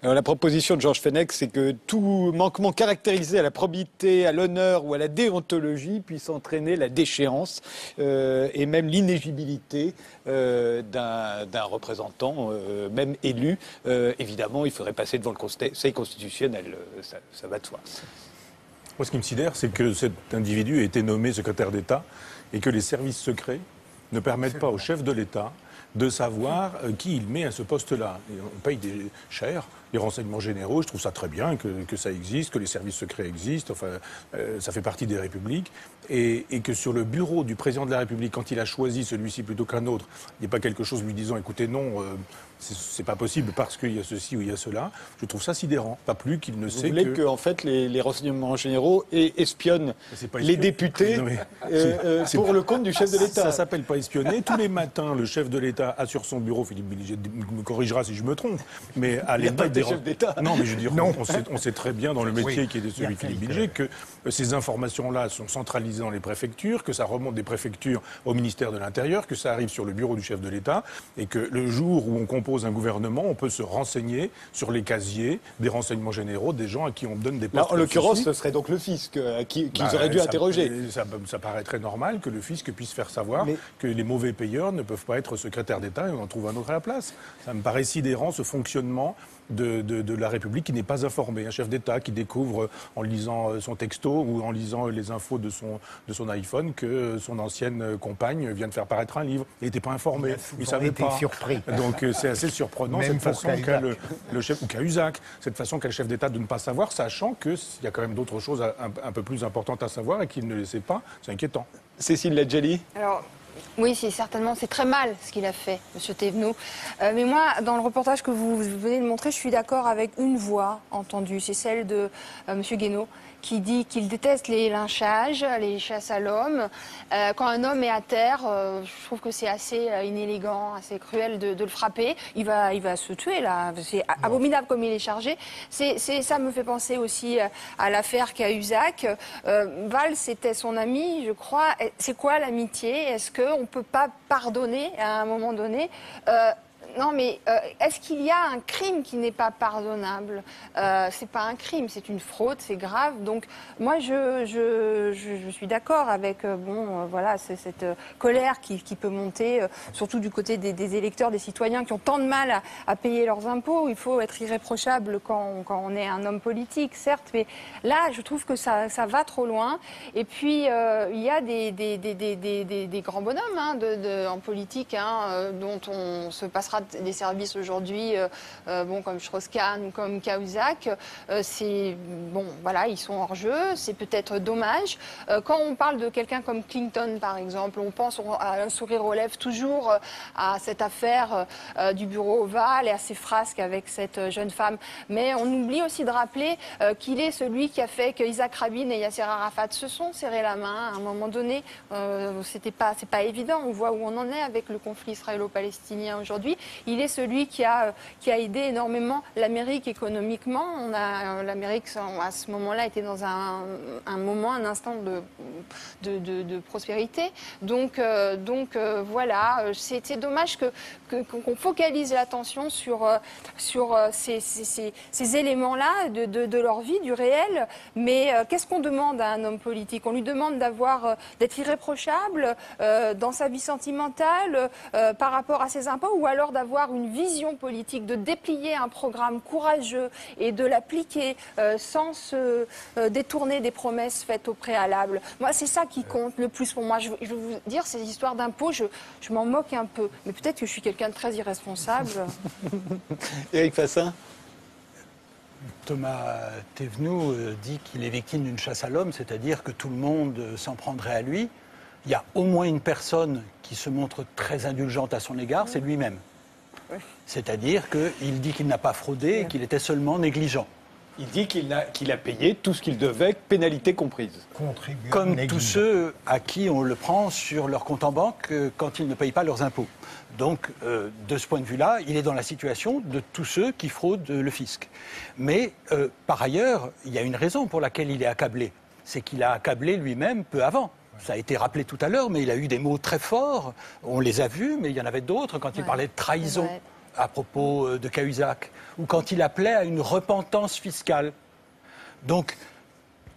Alors, la proposition de Georges Fenech, c'est que tout manquement caractérisé à la probité, à l'honneur ou à la déontologie puisse entraîner la déchéance et même l'inéligibilité d'un représentant, même élu. Évidemment, il faudrait passer devant le Conseil constitutionnel, ça va de soi. Moi, ce qui me sidère, c'est que cet individu a été nommé secrétaire d'État et que les services secrets ne permettent pas au chef de l'État de savoir qui il met à ce poste-là. On paye cher les renseignements généraux, je trouve ça très bien que ça existe, que les services secrets existent, enfin, ça fait partie des républiques, et que sur le bureau du président de la République, quand il a choisi celui-ci plutôt qu'un autre, il n'y a pas quelque chose lui disant, écoutez, non, c'est pas possible parce qu'il y a ceci ou il y a cela, je trouve ça sidérant, pas plus qu'il ne sait que... Vous voulez qu'en fait les renseignements généraux espionnent les députés pour le compte du chef de l'État. Ça s'appelle pas espionner. Tous les matins, le chef de l'État a sur son bureau, Philippe Billiger me corrigera si je me trompe, mais à l'époque des chefs d'État. Non, mais je veux dire, on sait très bien dans le métier qui est celui de Philippe Billiger que ces informations-là sont centralisées dans les préfectures, que ça remonte des préfectures au ministère de l'Intérieur, que ça arrive sur le bureau du chef de l'État, et que le jour où on compose un gouvernement, on peut se renseigner sur les casiers des renseignements généraux des gens à qui on donne des postes. Là, en l'occurrence, ce serait donc le fisc qu'ils auraient dû interroger. Ça paraît très normal que le fisc puisse faire savoir que les mauvais payeurs ne peuvent pas être secrétaire d'État et on en trouve un autre à la place. Ça me paraît sidérant, ce fonctionnement de la République qui n'est pas informé. Un chef d'État qui découvre en lisant son texto ou en lisant les infos de son iPhone que son ancienne compagne vient de faire paraître un livre. Il n'était pas informé. Il savait pas. Surpris. Donc c'est assez surprenant cette façon qu'a le chef, ou Cahuzac, cette façon qu'a le chef d'État de ne pas savoir, sachant qu'il y a quand même d'autres choses un peu plus importantes à savoir et qu'il ne le sait pas. C'est inquiétant. Cécile Ladjali. Alors, oui, c'est très mal ce qu'il a fait, M. Thévenoud. Mais moi, dans le reportage que vous venez de montrer, je suis d'accord avec une voix entendue. C'est celle de M. Guénaud, qui dit qu'il déteste les lynchages, les chasses à l'homme. Quand un homme est à terre, je trouve que c'est assez inélégant, assez cruel de le frapper. Il va se tuer, là. C'est abominable comme il est chargé. Ça me fait penser aussi à l'affaire Cahuzac. Valls, c'était son ami, je crois. C'est quoi l'amitié? Est-ce qu'on ne peut pas pardonner à un moment donné? Non, mais est-ce qu'il y a un crime qui n'est pas pardonnable? C'est pas un crime, c'est une fraude, c'est grave. Donc, moi, je suis d'accord avec voilà, cette colère qui peut monter, surtout du côté des électeurs, des citoyens qui ont tant de mal à payer leurs impôts. Il faut être irréprochable quand on est un homme politique, certes, mais là, je trouve que ça va trop loin. Et puis, il y a des grands bonhommes en politique dont on se passera des services aujourd'hui, comme Strauss-Kahn ou comme Cahuzac, voilà, ils sont hors jeu, c'est peut-être dommage. Quand on parle de quelqu'un comme Clinton, par exemple, on pense à un sourire aux lèvres toujours à cette affaire du bureau ovale et à ses frasques avec cette jeune femme. Mais on oublie aussi de rappeler qu'il est celui qui a fait que Isaac Rabin et Yasser Arafat se sont serrés la main à un moment donné. C'est pas évident. On voit où on en est avec le conflit israélo-palestinien aujourd'hui. Il est celui qui a aidé énormément l'Amérique économiquement. L'Amérique, à ce moment-là, était dans un instant de prospérité. Donc voilà, c'est dommage qu'on focalise l'attention sur ces éléments-là de leur vie, du réel. Mais qu'est-ce qu'on demande à un homme politique? On lui demande d'être irréprochable dans sa vie sentimentale par rapport à ses impôts, ou alors d'avoir une vision politique, de déplier un programme courageux et de l'appliquer sans se détourner des promesses faites au préalable. Moi, c'est ça qui compte le plus pour moi. Je veux vous dire, ces histoires d'impôts, je m'en moque un peu. Mais peut-être que je suis quelqu'un de très irresponsable. Éric Fassin. Thomas Thévenoud dit qu'il est victime d'une chasse à l'homme, c'est-à-dire que tout le monde s'en prendrait à lui. Il y a au moins une personne qui se montre très indulgente à son égard, c'est lui-même. Oui. C'est-à-dire qu'il dit qu'il n'a pas fraudé et qu'il était seulement négligent. Il dit qu'il a payé tout ce qu'il devait, pénalité comprise. Comme tous ceux à qui on le prend sur leur compte en banque quand ils ne payent pas leurs impôts. Donc, de ce point de vue-là, il est dans la situation de tous ceux qui fraudent le fisc. Mais, par ailleurs, il y a une raison pour laquelle il est accablé. C'est qu'il a accablé lui-même peu avant. Ça a été rappelé tout à l'heure, mais il a eu des mots très forts. On les a vus, mais il y en avait d'autres quand il parlait de trahison. à propos de Cahuzac, ou quand il appelait à une repentance fiscale. Donc,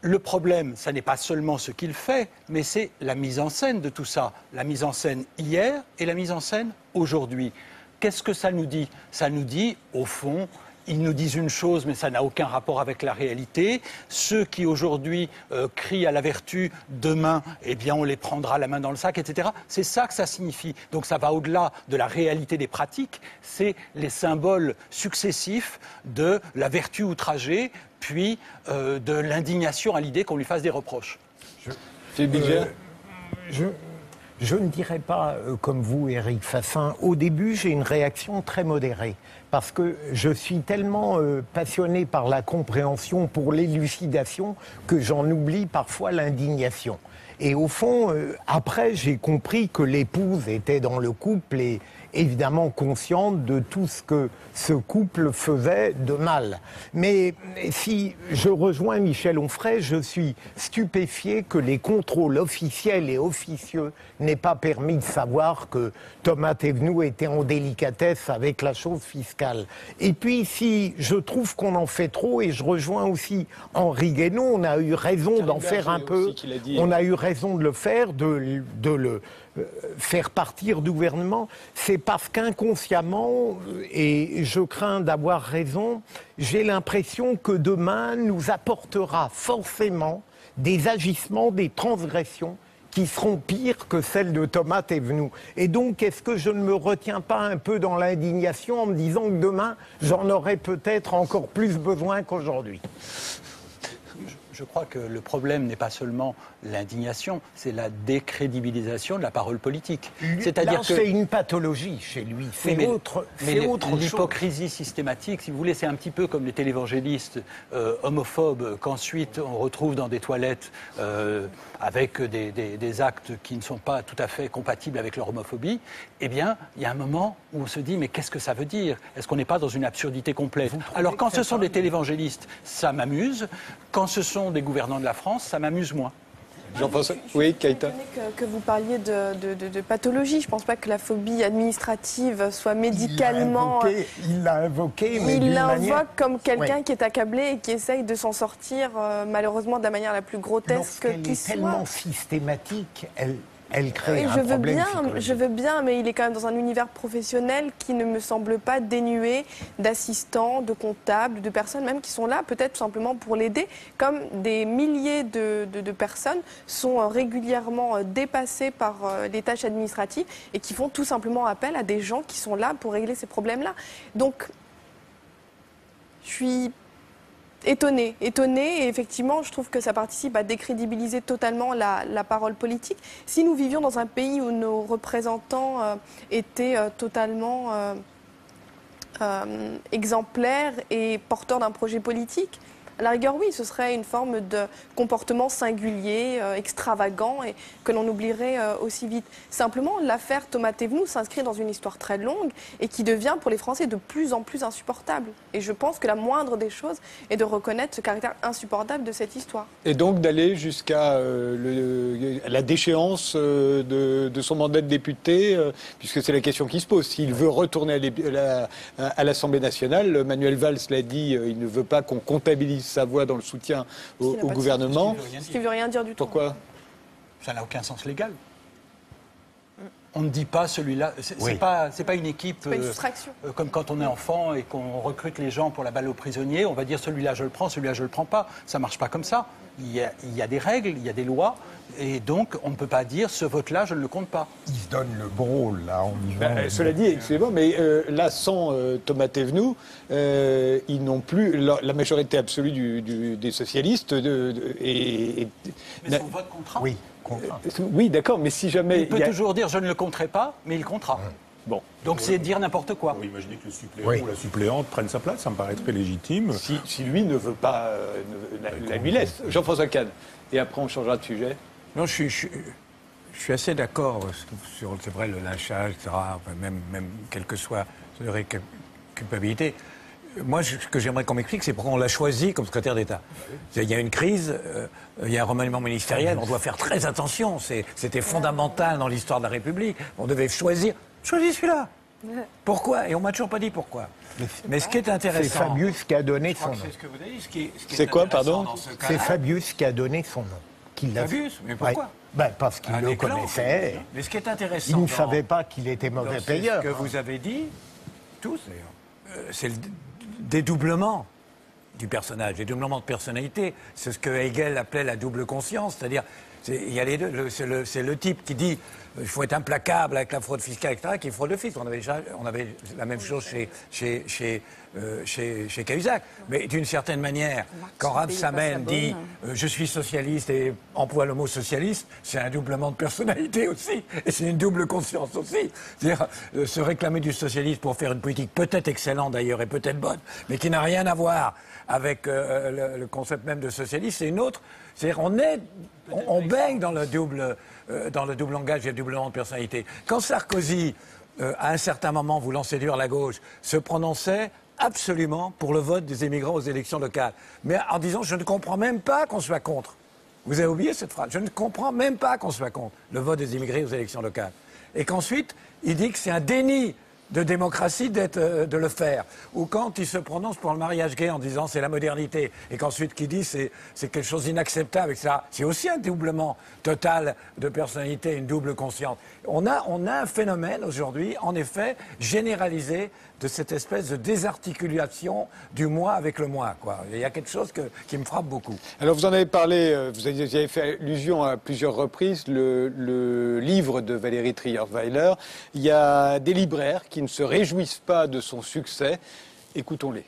le problème, ça n'est pas seulement ce qu'il fait, mais c'est la mise en scène de tout ça. La mise en scène hier et la mise en scène aujourd'hui. Qu'est-ce que ça nous dit? Ça nous dit, au fond, ils nous disent une chose, mais ça n'a aucun rapport avec la réalité. Ceux qui aujourd'hui crient à la vertu, demain, eh bien, on les prendra la main dans le sac, etc. C'est ça que ça signifie. Donc ça va au-delà de la réalité des pratiques. C'est les symboles successifs de la vertu outragée, puis de l'indignation à l'idée qu'on lui fasse des reproches. Je ne dirais pas, comme vous, Éric Fassin, au début, j'ai une réaction très modérée. Parce que je suis tellement passionné par la compréhension, pour l'élucidation, que j'en oublie parfois l'indignation. Et au fond, après, j'ai compris que l'épouse était dans le couple et évidemment consciente de tout ce que ce couple faisait de mal. Mais si je rejoins Michel Onfray, je suis stupéfié que les contrôles officiels et officieux n'aient pas permis de savoir que Thomas Thévenoud était en délicatesse avec la chose fiscale. Et puis, si je trouve qu'on en fait trop, et je rejoins aussi Henri Guénaud, on a eu raison d'en faire un peu, on a eu raison de le faire, de le faire partir du gouvernement, c'est parce qu'inconsciemment, et je crains d'avoir raison, j'ai l'impression que demain nous apportera forcément des agissements, des transgressions qui seront pires que celles de Thomas Thévenoud. Et donc, est-ce que je ne me retiens pas un peu dans l'indignation en me disant que demain, j'en aurai peut-être encore plus besoin qu'aujourd'hui ? Je crois que le problème n'est pas seulement l'indignation, c'est la décrédibilisation de la parole politique. C'est-à-dire que c'est une pathologie chez lui, c'est autre chose. L'hypocrisie systématique, si vous voulez, c'est un petit peu comme les télévangélistes homophobes qu'ensuite on retrouve dans des toilettes avec des actes qui ne sont pas tout à fait compatibles avec leur homophobie. Eh bien, il y a un moment où on se dit, mais qu'est-ce que ça veut dire? Est-ce qu'on n'est pas dans une absurdité complète? Alors quand ce sont des télévangélistes, ça m'amuse. Quand ce sont des gouvernants de la France, ça m'amuse moins. Jean-François, oui, Keïta. Que vous parliez de pathologie. Je ne pense pas que la phobie administrative soit médicalement... Il l'a invoqué, mais il l'invoque comme quelqu'un qui est accablé et qui essaye de s'en sortir, malheureusement, de la manière la plus grotesque qui soit. Elle est tellement systématique, elle crée un problème psychologique. Je veux bien, mais il est quand même dans un univers professionnel qui ne me semble pas dénué d'assistants, de comptables, de personnes même qui sont là peut-être tout simplement pour l'aider, comme des milliers de personnes sont régulièrement dépassées par les tâches administratives et qui font tout simplement appel à des gens qui sont là pour régler ces problèmes-là. Donc, je suis étonnée, et effectivement, je trouve que ça participe à décrédibiliser totalement la parole politique. Si nous vivions dans un pays où nos représentants étaient totalement exemplaires et porteurs d'un projet politique, à la rigueur, oui, ce serait une forme de comportement singulier, extravagant, et que l'on oublierait aussi vite. Simplement, l'affaire Thomas Thévenoud s'inscrit dans une histoire très longue et qui devient pour les Français de plus en plus insupportable. Et je pense que la moindre des choses est de reconnaître ce caractère insupportable de cette histoire. Et donc d'aller jusqu'à la déchéance de son mandat de député, puisque c'est la question qui se pose. S'il veut retourner à l'Assemblée nationale, Manuel Valls l'a dit, il ne veut pas qu'on comptabilise sa voix dans le soutien au gouvernement. Ce qui ne veut rien dire du tout. Pourquoi? Ça n'a aucun sens légal. On ne dit pas celui-là. C'est pas une équipe. C'est pas une soustraction. Comme quand on est enfant et qu'on recrute les gens pour la balle aux prisonniers, on va dire celui-là je le prends, celui-là je le prends pas. Ça marche pas comme ça. Il y a des règles, il y a des lois, et donc on ne peut pas dire ce vote-là je ne le compte pas. Il se donne le gros là en disant. Cela dit, excusez-moi, mais là sans Thomas Thévenoud, ils n'ont plus la majorité absolue des socialistes Mais son vote comptera. Oui. Oui, d'accord, mais si jamais... Il peut toujours dire je ne le compterai pas, mais il comptera. Bon. Donc c'est dire n'importe quoi. Oui, imaginez que le suppléant ou la suppléante prenne sa place, ça me paraît très légitime. Si lui ne veut pas, la lui laisse. Jean-François Kahn. Et après, on changera de sujet. Non, je suis assez d'accord sur, c'est vrai, le lynchage, etc., enfin, même quelle que soit la culpabilité. Moi, ce que j'aimerais qu'on m'explique, c'est pourquoi on l'a choisi comme secrétaire d'État. Il y a une crise, il y a un remaniement ministériel, on doit faire très attention. C'était fondamental dans l'histoire de la République. On devait choisir celui-là. Pourquoi? Et on m'a toujours pas dit pourquoi. Mais ce qui est C'est intéressant... Fabius qui a donné Je crois son que nom. c'est ce que vous avez dit. Ce qui C'est est quoi, intéressant pardon dans ce cas-là, C'est Fabius qui a donné son nom. Qu'il l'a- Fabius? Mais pourquoi? Ouais. Ben, parce qu'il Un le éclat, connaissait. Mais ce qui est intéressant... Il ne dans- savait pas qu'il était mauvais dans payeur. Ce que vous avez dit, tous d'ailleurs, c'est le dédoublement du personnage, dédoublement de personnalité. C'est ce que Hegel appelait la double conscience, c'est-à-dire, il y a les deux. C'est le type qui dit il faut être implacable avec la fraude fiscale, etc., qui est fraude de fisc. On avait la même chose chez Cahuzac. Mais d'une certaine manière, quand Rav Samen dit je suis socialiste et emploie le mot socialiste, c'est un doublement de personnalité aussi. Et c'est une double conscience aussi. C'est-à-dire se réclamer du socialisme pour faire une politique peut-être excellente d'ailleurs et peut-être bonne, mais qui n'a rien à voir avec le concept même de socialiste, c'est une autre. C'est-à-dire on baigne dans le double langage et le doublement de personnalité. Quand Sarkozy, à un certain moment, voulant séduire la gauche, se prononçait absolument pour le vote des émigrants aux élections locales, mais en disant je ne comprends même pas qu'on soit contre. Vous avez oublié cette phrase. Je ne comprends même pas qu'on soit contre le vote des immigrés aux élections locales. Et qu'ensuite, il dit que c'est un déni de démocratie de le faire. Ou quand il se prononce pour le mariage gay en disant c'est la modernité, et qu'ensuite qu'il dit c'est quelque chose d'inacceptable, etc. C'est aussi un doublement total de personnalité, une double conscience. On a un phénomène aujourd'hui, en effet, généralisé de cette espèce de désarticulation du moi avec le moi, quoi. Il y a quelque chose qui me frappe beaucoup. Alors vous en avez parlé, vous avez fait allusion à plusieurs reprises, le livre de Valérie Trierweiler. Il y a des libraires qui ne se réjouissent pas de son succès. Écoutons-les.